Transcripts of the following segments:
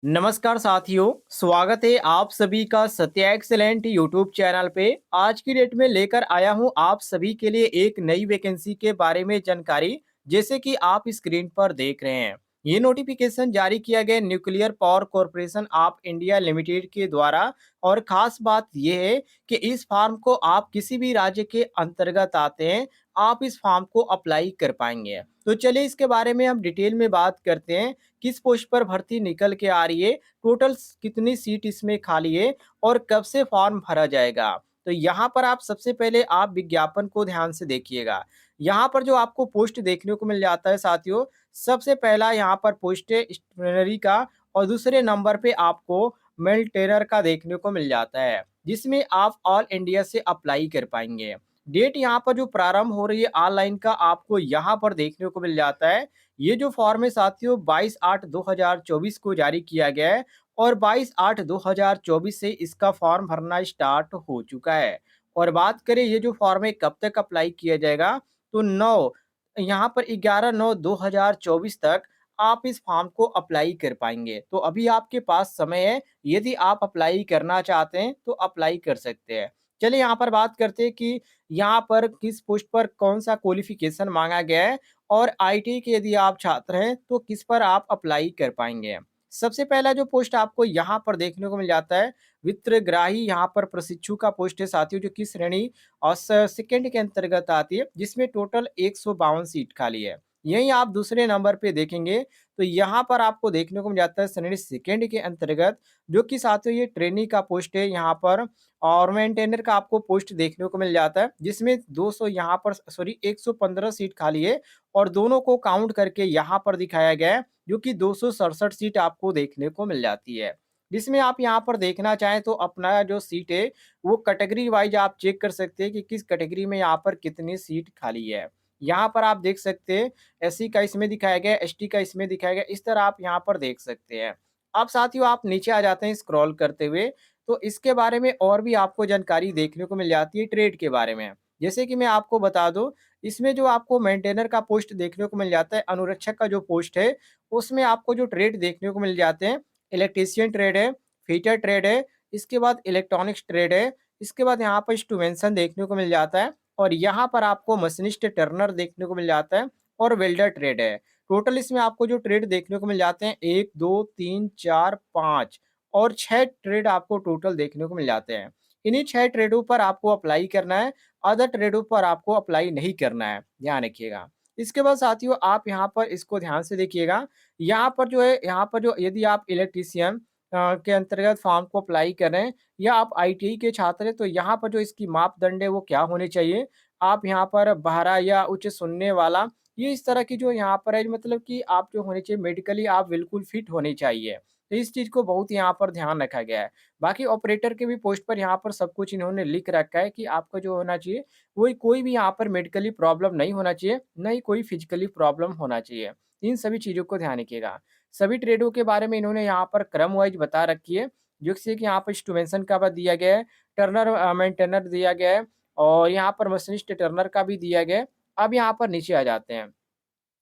नमस्कार साथियों, स्वागत है आप सभी का सत्या एक्सेलेंट यूट्यूब चैनल पे। आज की डेट में लेकर आया हूं आप सभी के लिए एक नई वैकेंसी के बारे में जानकारी, जैसे कि आप स्क्रीन पर देख रहे हैं। ये नोटिफिकेशन जारी किया गया nuclear power corporation of India limited के द्वारा। और खास बात यह है कि इस फॉर्म को आप किसी भी राज्य के अंतर्गत आते हैं, आप इस फॉर्म को अप्लाई कर पाएंगे। तो चलिए इसके बारे में हम डिटेल में बात करते हैं। किस पोस्ट पर भर्ती निकल के आ रही है, टोटल कितनी सीट इसमें खाली है और कब से फॉर्म भरा जाएगा। तो यहाँ पर आप सबसे पहले आप विज्ञापन को ध्यान से देखिएगा। यहाँ पर जो आपको पोस्ट देखने को मिल जाता है साथियों, सबसे पहला यहाँ पर पोस्ट है स्टेशनरी का, और दूसरे नंबर पे आपको मेंटेनर का देखने को मिल जाता है, जिसमें आप ऑल इंडिया से अप्लाई कर पाएंगे। डेट यहाँ पर जो प्रारंभ हो रही है ऑनलाइन का, आपको यहाँ पर देखने को मिल जाता है। ये जो फॉर्म है साथियों 22/8/2024 को जारी किया गया है, और 22/8/2024 से इसका फॉर्म भरना स्टार्ट हो चुका है। और बात करें ये जो फॉर्म है कब तक अप्लाई किया जाएगा, तो 9 यहाँ पर 11/9/2024 तक आप इस फॉर्म को अप्लाई कर पाएंगे। तो अभी आपके पास समय है, यदि आप अप्लाई करना चाहते हैं तो अप्लाई कर सकते हैं। चलिए यहाँ पर बात करते हैं कि यहाँ पर किस पोस्ट पर कौन सा क्वालिफिकेशन मांगा गया है, और आईटी के यदि आप छात्र हैं तो किस पर आप अप्लाई कर पाएंगे। सबसे पहला जो पोस्ट आपको यहाँ पर देखने को मिल जाता है, वित्तग्राही यहाँ पर प्रशिक्षु का पोस्ट है साथियों, जो कि श्रेणी और सेकंड के अंतर्गत आती है, जिसमें टोटल 152 सीट खाली है। यही आप दूसरे नंबर पे देखेंगे तो यहाँ पर आपको देखने को मिल जाता है श्रेणी सेकंड के अंतर्गत, जो कि साथियों ये ट्रेनी का पोस्ट है यहाँ पर। और मेंटेनर का आपको पोस्ट देखने को मिल जाता है, जिसमें 200 यहाँ पर सॉरी 115 सीट खाली है, और दोनों को काउंट करके यहाँ पर दिखाया गया है, जो कि 267 सीट आपको देखने को मिल जाती है। जिसमें आप यहाँ पर देखना चाहें तो अपना जो सीट है वो कैटेगरी वाइज आप चेक कर सकते हैं कि किस कैटेगरी में यहाँ पर कितनी सीट खाली है। यहाँ पर आप देख सकते हैं एससी का इसमें दिखाया गया, एसटी का इसमें दिखाया गया, इस तरह आप यहाँ पर देख सकते हैं। अब साथियों आप नीचे आ जाते हैं स्क्रॉल करते हुए, तो इसके बारे में और भी आपको जानकारी देखने को मिल जाती है ट्रेड के बारे में। जैसे कि मैं आपको बता दूं, इसमें जो आपको मेंटेनर का पोस्ट देखने को मिल जाता है, अनुरक्षक का जो पोस्ट है, उसमें आपको जो ट्रेड देखने को मिल जाते हैं, इलेक्ट्रीशियन ट्रेड है, फिटर ट्रेड है, इसके बाद इलेक्ट्रॉनिक्स ट्रेड है, इसके बाद यहाँ पर स्टूवेंसन देखने को मिल जाता है, और यहाँ पर आपको मशीनिस्ट टर्नर देखने को मिल जाता है, और वेल्डर ट्रेड है। टोटल इसमें आपको जो ट्रेड देखने को मिल जाते हैं 1 2 3 4 5 और 6 ट्रेड आपको टोटल देखने को मिल जाते हैं। इन्हीं 6 ट्रेडों पर आपको अप्लाई करना है, अदर ट्रेडों पर आपको अप्लाई नहीं करना है, ध्यान रखिएगा। इसके बाद साथियों आप यहाँ पर इसको ध्यान से देखिएगा, यहाँ पर जो है, यहाँ पर जो यदि आप इलेक्ट्रीशियन के अंतर्गत फॉर्म को अप्लाई कर रहे हैं, या आप आईटीआई के छात्र हैं, तो यहाँ पर जो इसकी मापदंड है वो क्या होने चाहिए। आप यहाँ पर 12 या उच्च सुनने वाला, ये इस तरह की जो यहाँ पर है, मतलब कि आप जो होने चाहिए मेडिकली आप बिल्कुल फिट होने चाहिए। तो इस चीज़ को बहुत यहाँ पर ध्यान रखा गया है। बाकी ऑपरेटर के भी पोस्ट पर यहाँ पर सब कुछ इन्होंने लिख रखा है कि आपका जो होना चाहिए, वही कोई भी यहाँ पर मेडिकली प्रॉब्लम नहीं होना चाहिए, ना ही कोई फिजिकली प्रॉब्लम होना चाहिए। इन सभी चीज़ों को ध्यान रखिएगा। सभी ट्रेडों के बारे में इन्होंने यहाँ पर क्रम वाइज बता रखी है, जैसे कि यहाँ पर स्टूवेंसन का भी दिया गया है, टर्नर मेंटेनर दिया गया है, और यहाँ पर मशीनिस्ट टर्नर का भी दिया गया है। अब यहाँ पर नीचे आ जाते हैं।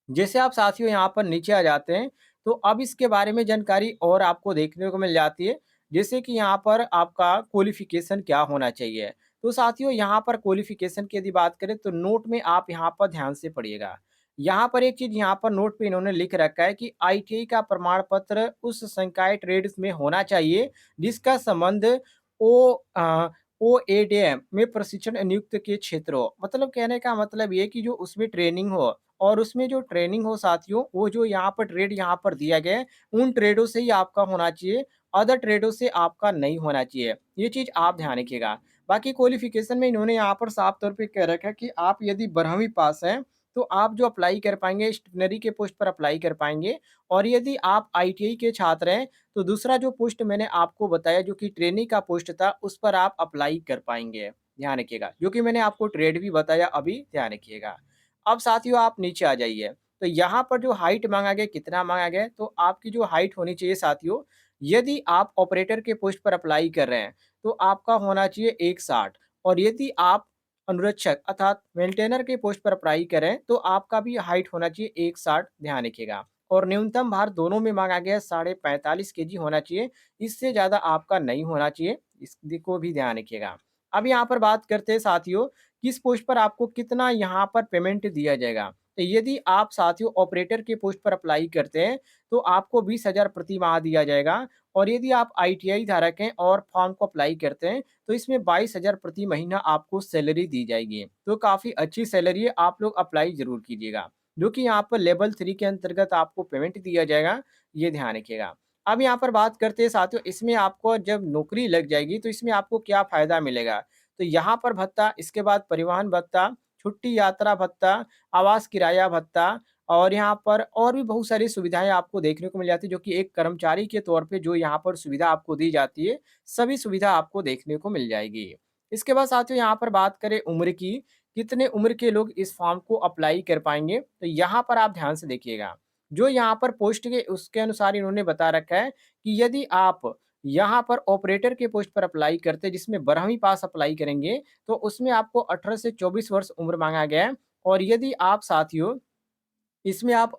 जैसे आप साथियों यहाँ पर नीचे आ जाते हैं, तो अब इसके बारे में जानकारी और आपको देखने को मिल जाती है। जैसे कि यहाँ पर आपका क्वालिफ़िकेशन क्या होना चाहिए। तो साथियों यहाँ पर क्वालिफ़िकेशन की यदि बात करें तो नोट में आप यहाँ पर ध्यान से पढ़िएगा। यहाँ पर एक चीज़ यहाँ पर नोट पे इन्होंने लिख रखा है कि आईटीआई का प्रमाण पत्र उस संकाय ट्रेड्स में होना चाहिए जिसका संबंध ओ ओएडीएम में प्रशिक्षण नियुक्त के क्षेत्र हो। मतलब कहने का मतलब ये कि जो उसमें ट्रेनिंग हो, और उसमें जो ट्रेनिंग हो साथियों, वो जो यहाँ पर ट्रेड यहाँ पर दिया गया है, उन ट्रेडों से ही आपका होना चाहिए, अदर ट्रेडों से आपका नहीं होना चाहिए। ये चीज़ आप ध्यान रखिएगा। बाकी क्वालिफ़िकेशन में इन्होंने यहाँ पर साफ तौर पे कह रखा है कि आप यदि 12वीं पास हैं, तो आप जो अप्लाई कर पाएँगे स्टेशनरी के पोस्ट पर अप्लाई कर पाएँगे, और यदि आप आईटीआई के छात्र हैं, तो दूसरा जो पोस्ट मैंने आपको बताया जो कि ट्रेनी का पोस्ट था, उस पर आप अप्लाई कर पाएँगे। ध्यान रखिएगा, जो कि मैंने आपको ट्रेड भी बताया अभी, ध्यान रखिएगा। अब साथियों आप नीचे आ जाइए, तो यहाँ पर जो हाइट माँगा गया, कितना माँगा गया है, तो आपकी जो हाइट होनी चाहिए साथियों, यदि आप ऑपरेटर के पोस्ट पर अप्लाई कर रहे हैं, तो आपका होना चाहिए 160, और यदि आप अनुरक्षक अर्थात मेंटेनर के पोस्ट पर अप्लाई कर रहे हैं, तो आपका भी हाइट होना चाहिए 160, ध्यान रखिएगा। और न्यूनतम भार दोनों में माँगा गया है 45.5 केजी होना चाहिए, इससे ज़्यादा आपका नहीं होना चाहिए, को भी ध्यान रखिएगा। अब यहाँ पर बात करते हैं साथियों, किस पोस्ट पर आपको कितना यहाँ पर पेमेंट दिया जाएगा। तो यदि आप साथियों ऑपरेटर के पोस्ट पर अप्लाई करते हैं, तो आपको 20,000 प्रति माह दिया जाएगा और यदि आप आईटीआई धारक हैं और फॉर्म को अप्लाई करते हैं, तो इसमें 22,000 प्रति महीना आपको सैलरी दी जाएगी। तो काफ़ी अच्छी सैलरी है, आप लोग अप्लाई ज़रूर कीजिएगा। जो कि यहाँ पर लेवल 3 के अंतर्गत आपको पेमेंट दिया जाएगा, ये ध्यान रखिएगा। अब यहाँ पर बात करते हैं साथियों, इसमें आपको जब नौकरी लग जाएगी, तो इसमें आपको क्या फ़ायदा मिलेगा? तो यहाँ पर भत्ता, इसके बाद परिवहन भत्ता, छुट्टी यात्रा भत्ता, आवास किराया भत्ता और यहाँ पर और भी बहुत सारी सुविधाएँ आपको देखने को मिल जाती है, जो कि एक कर्मचारी के तौर पे जो यहाँ पर सुविधा आपको दी जाती है, सभी सुविधा आपको देखने को मिल जाएगी। इसके बाद साथियों यहाँ पर बात करें उम्र की, कितने उम्र के लोग इस फॉर्म को अप्लाई कर पाएँगे? तो यहाँ पर आप ध्यान से देखिएगा। जो यहाँ पर पोस्ट के उसके अनुसार इन्होंने बता रखा है कि यदि आप यहाँ पर ऑपरेटर के पोस्ट पर अप्लाई करते हैं, जिसमें 12वीं पास अप्लाई करेंगे, तो उसमें आपको 18 से 24 वर्ष उम्र माँगा गया है और यदि आप साथियों इसमें आप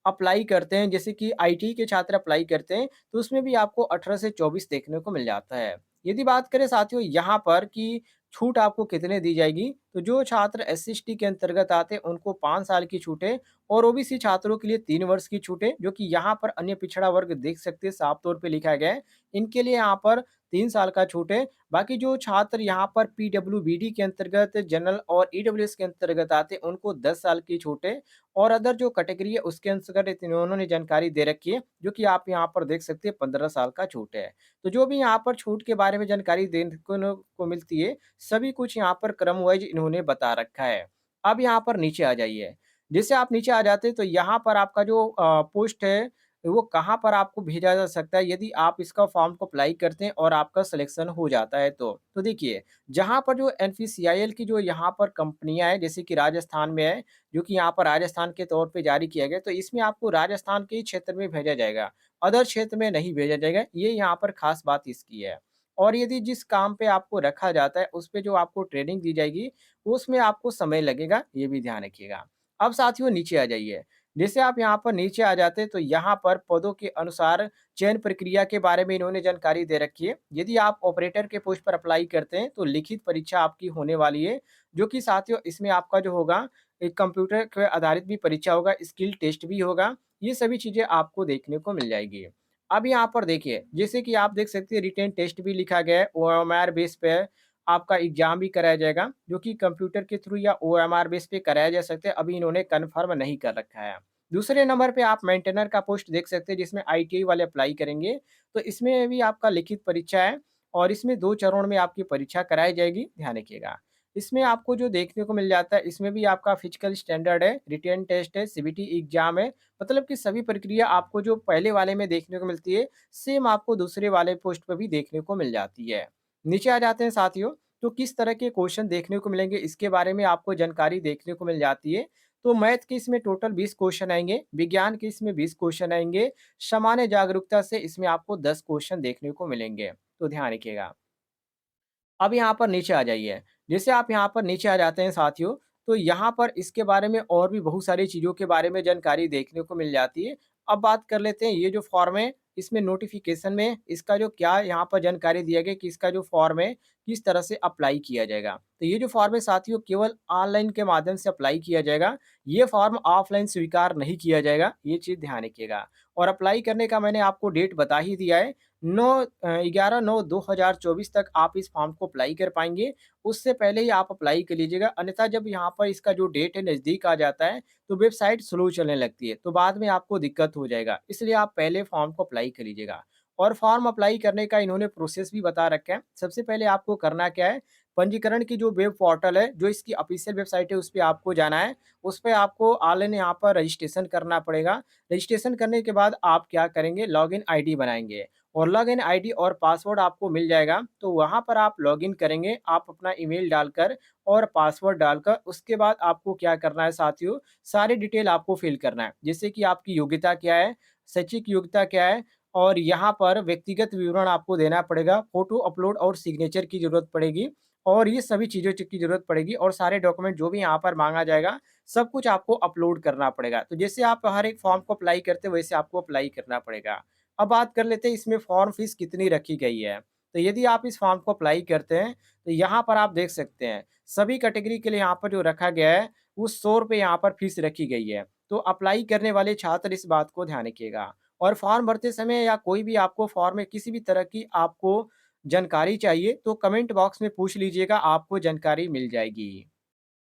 अप्लाई करते हैं, जैसे कि आईटी के छात्र अप्लाई करते हैं, तो उसमें भी आपको 18 से 24 देखने को मिल जाता है। यदि बात करें साथियों यहाँ पर कि छूट आपको कितने दी जाएगी, तो जो छात्र एससी/एसटी के अंतर्गत आते हैं, उनको 5 साल की छूट है और ओबीसी छात्रों के लिए 3 वर्ष की छूट है, जो कि यहाँ पर अन्य पिछड़ा वर्ग देख सकते हैं, साफ तौर पे लिखा गया है। इनके लिए यहाँ पर 3 साल का छूट है। बाकी जो छात्र यहाँ पर पीडब्ल्यूबीडी के अंतर्गत, जनरल और ईडब्ल्यूएस के अंतर्गत आते हैं, उनको 10 साल की छूट है और अदर जो कैटेगरी है उसके अंतर्गत इन्होंने जानकारी दे रखी है, जो कि आप यहाँ पर देख सकते हैं 15 साल का छूट है। तो जो भी यहाँ पर छूट के बारे में जानकारी देखने को मिलती है, सभी कुछ यहाँ पर क्रम वाइज़ इन्होंने बता रखा है। अब यहाँ पर नीचे आ जाइए। जैसे आप नीचे आ जाते हैं तो यहाँ पर आपका जो पोस्ट है, वो कहाँ पर आपको भेजा जा सकता है यदि आप इसका फॉर्म को अप्लाई करते हैं और आपका सिलेक्शन हो जाता है तो। तो देखिए, जहाँ पर जो एनपीसीआईएल की जो यहाँ पर कंपनियाँ हैं, जैसे कि राजस्थान में है, जो कि यहाँ पर राजस्थान के तौर पे जारी किया गया, तो इसमें आपको राजस्थान के ही क्षेत्र में भेजा जाएगा, अदर क्षेत्र में नहीं भेजा जाएगा, ये यहाँ पर ख़ास बात इसकी है। और यदि जिस काम पे आपको रखा जाता है, उस पे जो आपको ट्रेनिंग दी जाएगी, उसमें आपको समय लगेगा, ये भी ध्यान रखिएगा। अब साथियों नीचे आ जाइए, जैसे आप यहाँ पर नीचे आ जाते हैं, तो यहाँ पर पदों के अनुसार चयन प्रक्रिया के बारे में इन्होंने जानकारी दे रखी है। यदि आप ऑपरेटर के पोस्ट पर अप्लाई करते हैं, तो लिखित परीक्षा आपकी होने वाली है, जो कि साथियों इसमें आपका जो होगा एक कंप्यूटर पे आधारित भी परीक्षा होगा, स्किल टेस्ट भी होगा, ये सभी चीज़ें आपको देखने को मिल जाएगी। अब यहाँ पर देखिए, जैसे कि आप देख सकते हैं रिटेन टेस्ट भी लिखा गया है, ओएमआर बेस पे आपका एग्ज़ाम भी कराया जाएगा, जो कि कंप्यूटर के थ्रू या ओएमआर बेस पे कराया जा सकता है, अभी इन्होंने कन्फर्म नहीं कर रखा है। दूसरे नंबर पे आप मेंटेनर का पोस्ट देख सकते हैं, जिसमें आईटीआई वाले अप्लाई करेंगे, तो इसमें भी आपका लिखित परीक्षा है और इसमें 2 चरणों में आपकी परीक्षा कराई जाएगी, ध्यान रखिएगा। इसमें आपको जो देखने को मिल जाता है, इसमें भी आपका फिजिकल स्टैंडर्ड है, रिटेन टेस्ट है, सीबीटी एग्ज़ाम है, मतलब कि सभी प्रक्रिया आपको जो पहले वाले में देखने को मिलती है, सेम आपको दूसरे वाले पोस्ट पे भी देखने को मिल जाती है। नीचे आ जाते हैं साथियों, तो किस तरह के क्वेश्चन देखने को मिलेंगे, इसके बारे में आपको जानकारी देखने को मिल जाती है। तो मैथ के इसमें टोटल 20 क्वेश्चन आएँगे, विज्ञान के इसमें 20 क्वेश्चन आएँगे, सामान्य जागरूकता से इसमें आपको 10 क्वेश्चन देखने को मिलेंगे, तो ध्यान रखिएगा। अब यहाँ पर नीचे आ जाइए। जैसे आप यहाँ पर नीचे आ जाते हैं साथियों, तो यहाँ पर इसके बारे में और भी बहुत सारी चीज़ों के बारे में जानकारी देखने को मिल जाती है। अब बात कर लेते हैं ये जो फॉर्म है, इसमें नोटिफ़िकेशन में इसका जो क्या यहाँ पर जानकारी दिया गया कि इसका जो फॉर्म है, किस तरह से अप्लाई किया जाएगा। तो ये जो फॉर्म है साथियों केवल ऑनलाइन के माध्यम से अप्लाई किया जाएगा। ये फॉर्म ऑफ़लाइन स्वीकार नहीं किया जाएगा, ये चीज़ ध्यान रखिएगा। और अप्लाई करने का मैंने आपको डेट बता ही दिया है। 11/9/2024 तक आप इस फॉर्म को अप्लाई कर पाएँगे। उससे पहले ही आप अप्लाई कर लीजिएगा, अन्यथा जब यहाँ पर इसका जो डेट है नज़दीक आ जाता है, तो वेबसाइट स्लो चलने लगती है, तो बाद में आपको दिक्कत हो जाएगा। इसलिए आप पहले फॉर्म को अप्लाई कर लीजिएगा। और फॉर्म अप्लाई करने का इन्होंने प्रोसेस भी बता रखा है। सबसे पहले आपको करना क्या है, पंजीकरण की जो वेब पोर्टल है, जो इसकी ऑफ़िशियल वेबसाइट है, उस पे आपको जाना है। उस पे आपको ऑनलाइन यहाँ पर रजिस्ट्रेशन करना पड़ेगा। रजिस्ट्रेशन करने के बाद आप क्या करेंगे, लॉगिन आईडी बनाएँगे। और लॉगिन आईडी और पासवर्ड आपको मिल जाएगा, तो वहाँ पर आप लॉगिन करेंगे, आप अपना ईमेल डालकर और पासवर्ड डालकर उसके बाद आपको क्या करना है साथियों, सारी डिटेल आपको फ़िल करना है। जैसे कि आपकी योग्यता क्या है, शैक्षिक योग्यता क्या है और यहाँ पर व्यक्तिगत विवरण आपको देना पड़ेगा, फ़ोटो अपलोड और सिग्नेचर की ज़रूरत पड़ेगी और ये सभी चीज़ों की ज़रूरत पड़ेगी और सारे डॉक्यूमेंट जो भी यहाँ पर माँगा जाएगा, सब कुछ आपको अपलोड करना पड़ेगा। तो जैसे आप हर एक फॉर्म को अप्लाई करते हो, वैसे आपको अप्लाई करना पड़ेगा। अब बात कर लेते हैं इसमें फॉर्म फीस कितनी रखी गई है। तो यदि आप इस फॉर्म को अप्लाई करते हैं, तो यहाँ पर आप देख सकते हैं, सभी कैटेगरी के लिए यहाँ पर जो रखा गया है, वो ₹100 यहाँ पर फीस रखी गई है। तो अप्लाई करने वाले छात्र इस बात को ध्यान रखिएगा और फॉर्म भरते समय या कोई भी आपको फॉर्म में किसी भी तरह की आपको जानकारी चाहिए, तो कमेंट बॉक्स में पूछ लीजिएगा, आपको जानकारी मिल जाएगी।